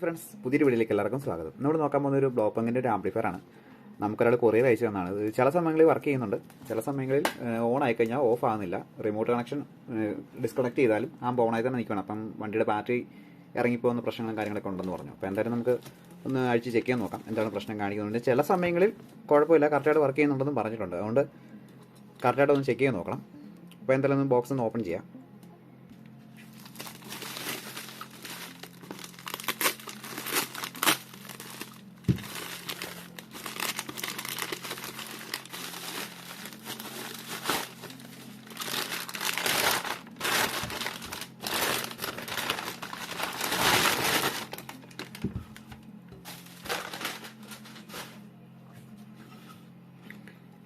Friends, പുതിയൊരു വീഡിയോയിലേക്ക് എല്ലാവർക്കും സ്വാഗതം. നമ്മൾ നോക്കാൻ പോകുന്ന ഒരു ബ്ലോപ്പങ്ങിൻ്റെ ഒരു ആംപ്ലിഫയർ ആണ്. നമുക്കൊരാൾ കൊറിയർ അയച്ചു തന്നാണ്. ഇത് ചില സമയങ്ങളിൽ വർക്ക് ചെയ്യുന്നുണ്ട്, ചില സമയങ്ങളിൽ ഓൺ ആയിക്കഴിഞ്ഞാൽ ഓഫ് ആകുന്നില്ല. റിമോട്ട് കണക്ഷൻ ഡിസ്കണക്ട് ചെയ്താലും ആംപ് ഓണായി തന്നെ നിൽക്കണം. അപ്പം വണ്ടിയുടെ ബാറ്ററി ഇറങ്ങിപ്പോകുന്ന പ്രശ്നങ്ങളും കാര്യങ്ങളൊക്കെ ഉണ്ടെന്ന് പറഞ്ഞു. അപ്പോൾ എന്തായാലും നമുക്ക് ഒന്ന് അഴിച്ച് ചെക്ക് ചെയ്യാൻ നോക്കാം എന്താണ് പ്രശ്നം കാണിക്കുന്നുണ്ട്. ചില സമയങ്ങളിൽ കുഴപ്പമില്ല, കറക്റ്റായിട്ട് വർക്ക് ചെയ്യുന്നുണ്ടെന്നും പറഞ്ഞിട്ടുണ്ട്. അതുകൊണ്ട് കറക്റ്റായിട്ട് ഒന്ന് ചെക്ക് ചെയ്യാൻ നോക്കണം. അപ്പോൾ എന്തായാലും ഒന്ന് ബോക്സ് ഒന്ന് ഓപ്പൺ ചെയ്യാം.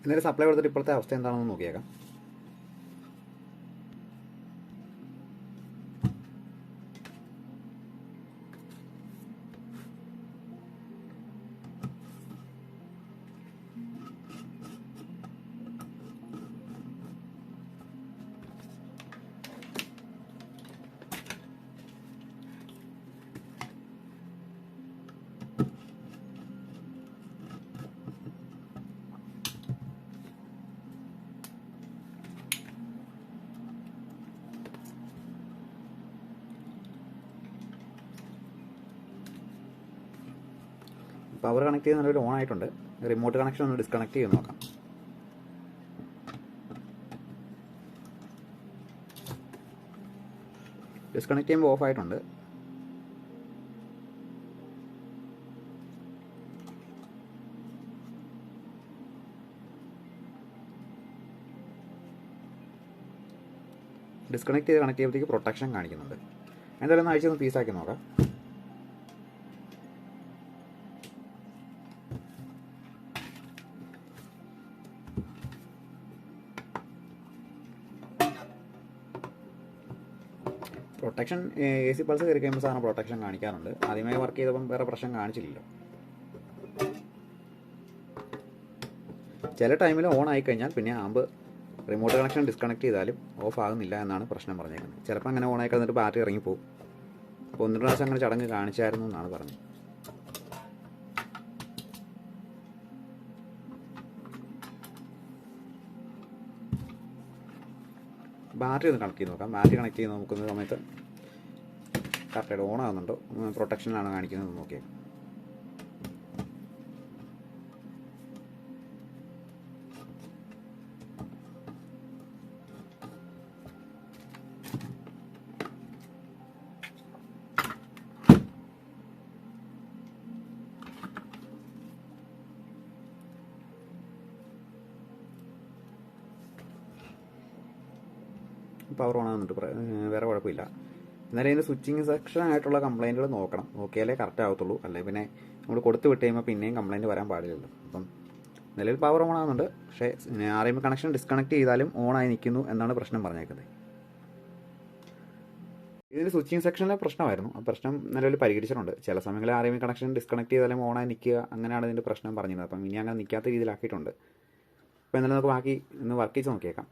ഇന്നലെ സപ്ലൈ കൊടുത്തിട്ട് ഇപ്പോഴത്തെ അവസ്ഥ എന്താണെന്ന് നോക്കിയേക്കാം. പവർ കണക്ട് ചെയ്ത് നല്ലൊരു ഓൺ ആയിട്ടുണ്ട്. റിമോട്ട് കണക്ഷൻ ഒന്ന് ഡിസ്കണക്ട് ചെയ്ത് നോക്കാം. ഡിസ്കണക്ട് ചെയ്യുമ്പോൾ ഓഫ് ആയിട്ടുണ്ട്. ഡിസ്കണക്ട് ചെയ്ത് കണക്ട് ചെയ്യുമ്പോഴത്തേക്ക് പ്രൊട്ടക്ഷൻ കാണിക്കുന്നുണ്ട്. എന്തായാലും ഒന്ന് അഴിച്ചൊന്ന് പീസാക്കി നോക്കാം. പ്രൊട്ടക്ഷൻ AC പൾസ് കയറി കഴിയുമ്പോൾ സാധനം പ്രൊട്ടക്ഷൻ കാണിക്കാറുണ്ട്. ആദ്യമായി വർക്ക് ചെയ്തപ്പം വേറെ പ്രശ്നം കാണിച്ചില്ലല്ലോ. ചില ടൈമിൽ ഓൺ ആയിക്കഴിഞ്ഞാൽ പിന്നെ ആമ്പ് റിമോട്ട് കണക്ഷൻ ഡിസ്കണക്ട് ചെയ്താലും ഓഫ് ആകുന്നില്ല എന്നാണ് പ്രശ്നം പറഞ്ഞേക്കുന്നത്. ചിലപ്പോൾ അങ്ങനെ ഓൺ ആയി കഴിഞ്ഞിട്ട് ബാറ്ററി ഇറങ്ങിപ്പോവും. അപ്പോൾ 1-2 പ്രാവശ്യം അങ്ങനെ ചടങ്ങ് കാണിച്ചായിരുന്നു എന്നാണ് പറഞ്ഞത്. ബാറ്ററി ഒന്ന് കണക്ട് ചെയ്ത് നോക്കാം. ബാറ്ററി കണക്ട് ചെയ്ത് നോക്കുന്ന സമയത്ത് കറക്റ്റായിട്ട് ഓൺ ആകുന്നുണ്ടോ, പ്രൊട്ടക്ഷനിലാണ് കാണിക്കുന്നത് നോക്കിയാൽ. പവർ ഓൺ ആകുന്നുണ്ട്, വേറെ കുഴപ്പമില്ല. എന്നാലും ഇതിൻ്റെ സ്വിച്ചിങ് സെക്ഷൻ ആയിട്ടുള്ള കംപ്ലൈൻറ്റുകൾ നോക്കണം. നോക്കിയാലേ കറക്റ്റ് ആകത്തുള്ളൂ. അല്ലെങ്കിൽ പിന്നെ നമ്മൾ കൊടുത്ത് വിട്ട് കഴിയുമ്പോൾ പിന്നെയും കംപ്ലൈൻറ്റ് വരാൻ പാടില്ലല്ലോ. അപ്പം നിലവിൽ പവർ ഓൺ ആകുന്നുണ്ട്. പക്ഷേ RMA കണക്ഷൻ ഡിസ്കണക്ട് ചെയ്താലും ഓണായി നിൽക്കുന്നു എന്നാണ് പ്രശ്നം പറഞ്ഞേക്കുന്നത്. ഇതിന് സ്വിച്ചിങ് സെക്ഷനിലെ പ്രശ്നമായിരുന്നു. ആ പ്രശ്നം നിലവിൽ പരിഹരിച്ചിട്ടുണ്ട്. ചില സമയങ്ങളിൽ RMA കണക്ഷൻ ഡിസ്കണക്ട് ചെയ്താലും ഓണായി നിൽക്കുക, അങ്ങനെയാണ് ഇതിൻ്റെ പ്രശ്നം പറഞ്ഞത്. അപ്പം ഇനി അങ്ങനെ നിൽക്കാത്ത രീതിയിലാക്കിയിട്ടുണ്ട്. അപ്പോൾ എന്നാലും നമുക്ക് ബാക്കി ഒന്ന് വർക്ക് ചെയ്ത് നോക്കിയേക്കാം.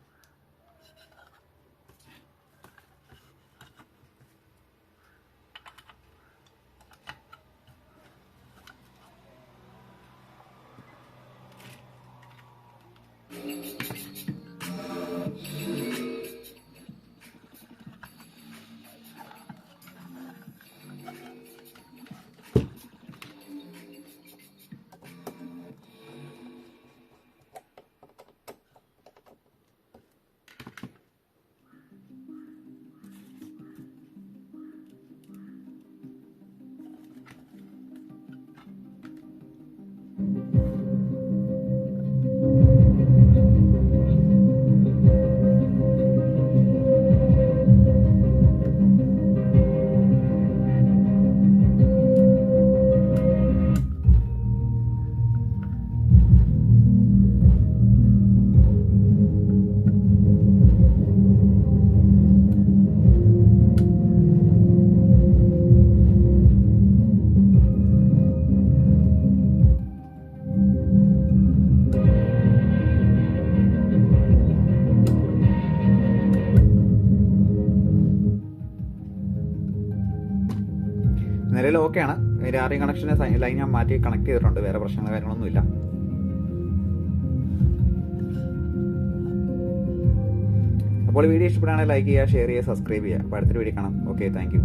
ഓക്കെയാണ്. ആറിംഗ് കണക്ഷന് ലൈൻ ഞാൻ മാറ്റി കണക്ട് ചെയ്തിട്ടുണ്ട്. വേറെ പ്രശ്നങ്ങളോ കാര്യങ്ങളൊന്നുമില്ല. അപ്പോൾ വീഡിയോ ഇഷ്ടപ്പെടുകയാണെങ്കിൽ ലൈക്ക് ചെയ്യുക, ഷെയർ ചെയ്യുക, സബ്സ്ക്രൈബ് ചെയ്യുക. അപ്പോൾ അടുത്തൊരു വീഡിയോ കാണാം. Okay, thank you.